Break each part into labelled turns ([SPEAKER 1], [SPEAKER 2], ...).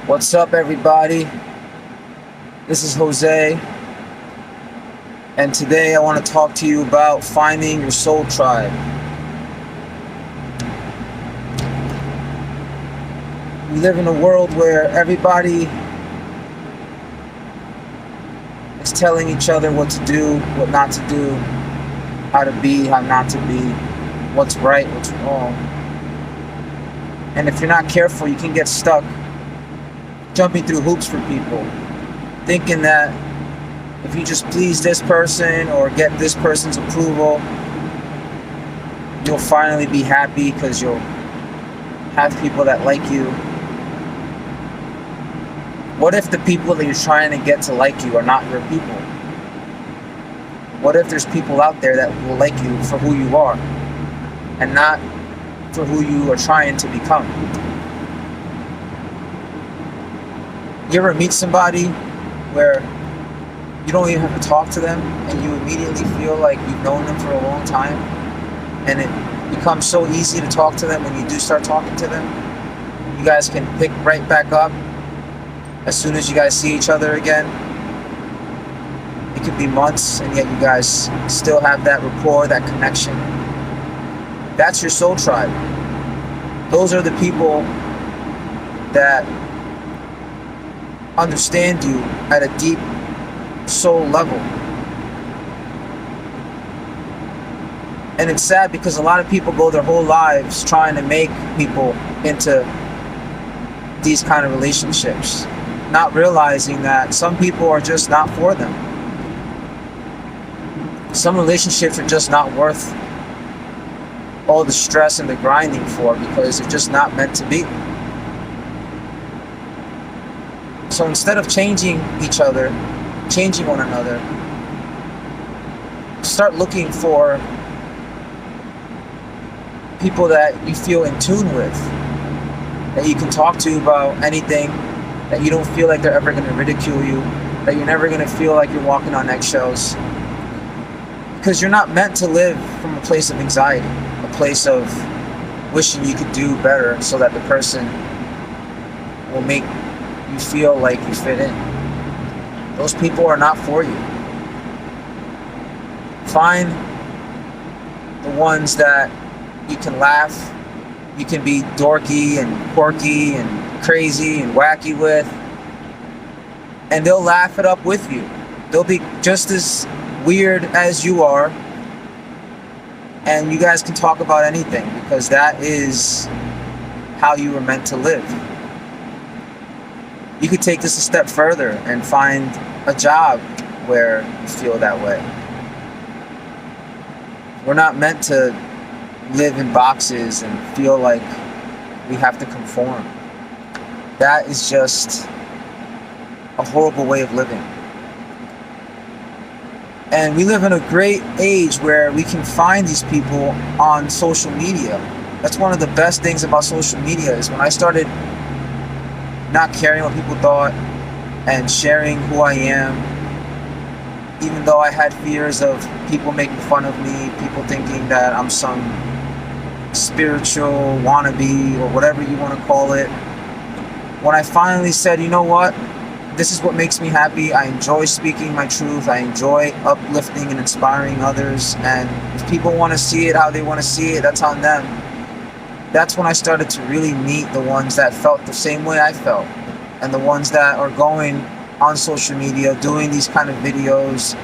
[SPEAKER 1] What's up, everybody? This is Jose, and today I want to talk to you about finding your soul tribe. We live in a world where everybody is telling each other what to do, what not to do, how to be, how not to be, what's right, what's wrong. And if you're not careful, you can get stuck jumping through hoops for people, thinking that if you just please this person or get this person's approval, you'll finally be happy because you'll have people that like you. What if the people that you're trying to get to like you are not your people? What if there's people out there that will like you for who you are and not for who you are trying to become? You ever meet somebody where you don't even have to talk to them and you immediately feel like you've known them for a long time, and it becomes so easy to talk to them when you do start talking to them? You guys can pick right back up as soon as you guys see each other again. It could be months, and yet you guys still have that rapport, that connection. That's your soul tribe. Those are the people that understand you at a deep soul level. And it's sad because a lot of people go their whole lives trying to make people into these kind of relationships, not realizing that some people are just not for them. Some relationships are just not worth all the stress and the grinding for, because they're just not meant to be. So instead of changing each other, changing one another, start looking for people that you feel in tune with, that you can talk to about anything, that you don't feel like they're ever going to ridicule you, that you're never going to feel like you're walking on eggshells. Because you're not meant to live from a place of anxiety, a place of wishing you could do better so that the person will make you feel like you fit in. Those people are not for you. Find the ones that you can laugh, you can be dorky and quirky and crazy and wacky with, and they'll laugh it up with you. They'll be just as weird as you are, and you guys can talk about anything, because that is how you were meant to live. You could take this a step further and find a job where you feel that way. We're not meant to live in boxes and feel like we have to conform. That is just a horrible way of living. And we live in a great age where we can find these people on social media. That's one of the best things about social media, is when I started not caring what people thought and sharing who I am, even though I had fears of people making fun of me, people thinking that I'm some spiritual wannabe or whatever you want to call it. When I finally said, you know what, this is what makes me happy, I enjoy speaking my truth, I enjoy uplifting and inspiring others, and if people want to see it how they want to see it, that's on them. That's when I started to really meet the ones that felt the same way I felt, and the ones that are going on social media, doing these kind of videos,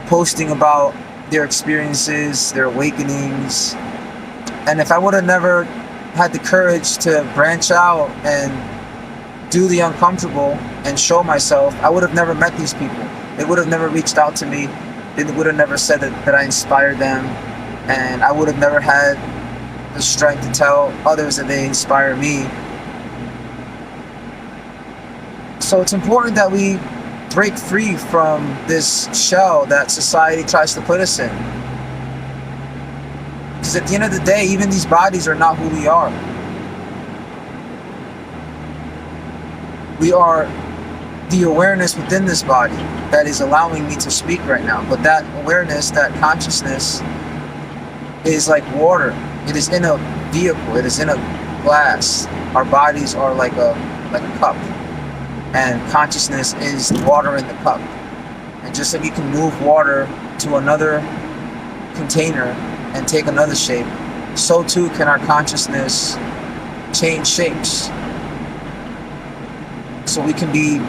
[SPEAKER 1] posting about their experiences, their awakenings. And if I would have never had the courage to branch out and do the uncomfortable and show myself, I would have never met these people. They would have never reached out to me. They would have never said that I inspired them, and I would have never had the strength to tell others that they inspire me. So it's important that we break free from this shell that society tries to put us in. Because at the end of the day, even these bodies are not who we are. We are the awareness within this body that is allowing me to speak right now. But that awareness, that consciousness, is like water. It is in a vehicle. It is in a glass. Our bodies are like a cup. And consciousness is the water in the cup. And just like you can move water to another container and take another shape, so too can our consciousness change shapes. So we can be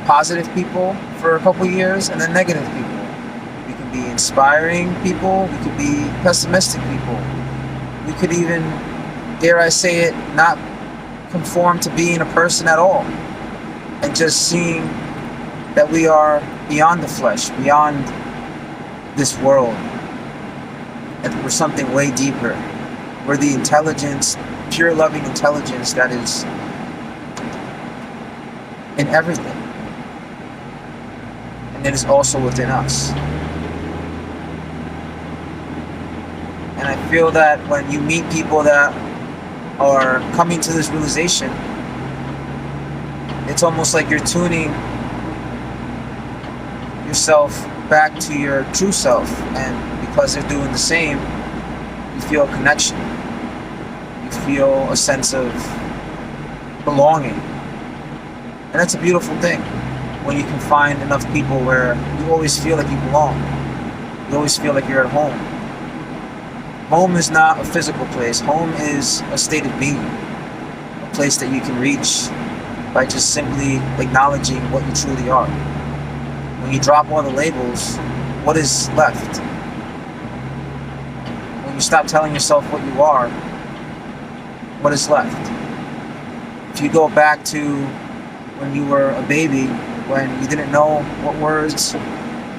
[SPEAKER 1] positive people for a couple years and then negative people. We can be inspiring people, we could be pessimistic people. We could even, dare I say it, not conform to being a person at all. And just seeing that we are beyond the flesh, beyond this world, and we're something way deeper. We're the intelligence, pure loving intelligence that is in everything. And it is also within us. And I feel that when you meet people that are coming to this realization, it's almost like you're tuning yourself back to your true self, and because they're doing the same, you feel a connection. You feel a sense of belonging. And that's a beautiful thing, when you can find enough people where you always feel like you belong. You always feel like you're at home. Home is not a physical place. Home is a state of being, a place that you can reach by just simply acknowledging what you truly are. When you drop all the labels, what is left? When you stop telling yourself what you are, what is left? If you go back to when you were a baby, when you didn't know what words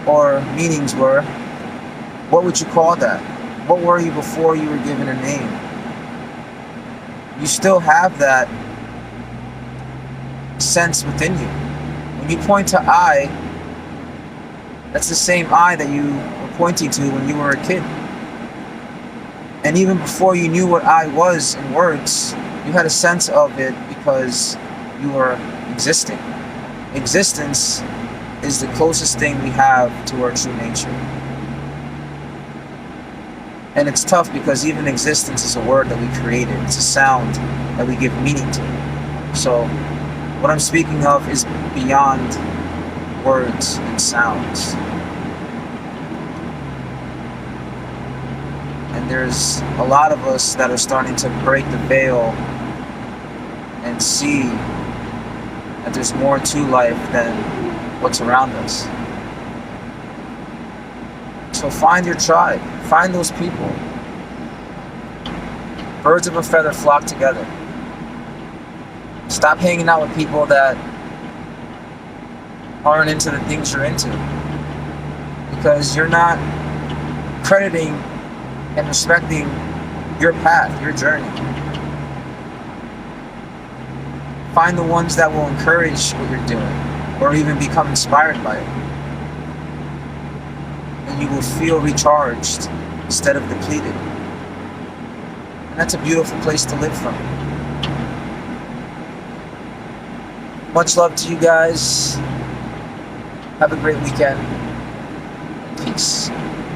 [SPEAKER 1] or meanings were, what would you call that? What were you before you were given a name? You still have that sense within you. When you point to I, that's the same I that you were pointing to when you were a kid. And even before you knew what I was in words, you had a sense of it because you were existing. Existence is the closest thing we have to our true nature. And it's tough because even existence is a word that we created. It's a sound that we give meaning to. So what I'm speaking of is beyond words and sounds. And there's a lot of us that are starting to break the veil and see that there's more to life than what's around us. So find your tribe. Find those people. Birds of a feather flock together. Stop hanging out with people that aren't into the things you're into, because you're not crediting and respecting your path, your journey. Find the ones that will encourage what you're doing, or even become inspired by it. And you will feel recharged instead of depleted. And that's a beautiful place to live from. Much love to you guys. Have a great weekend. Peace.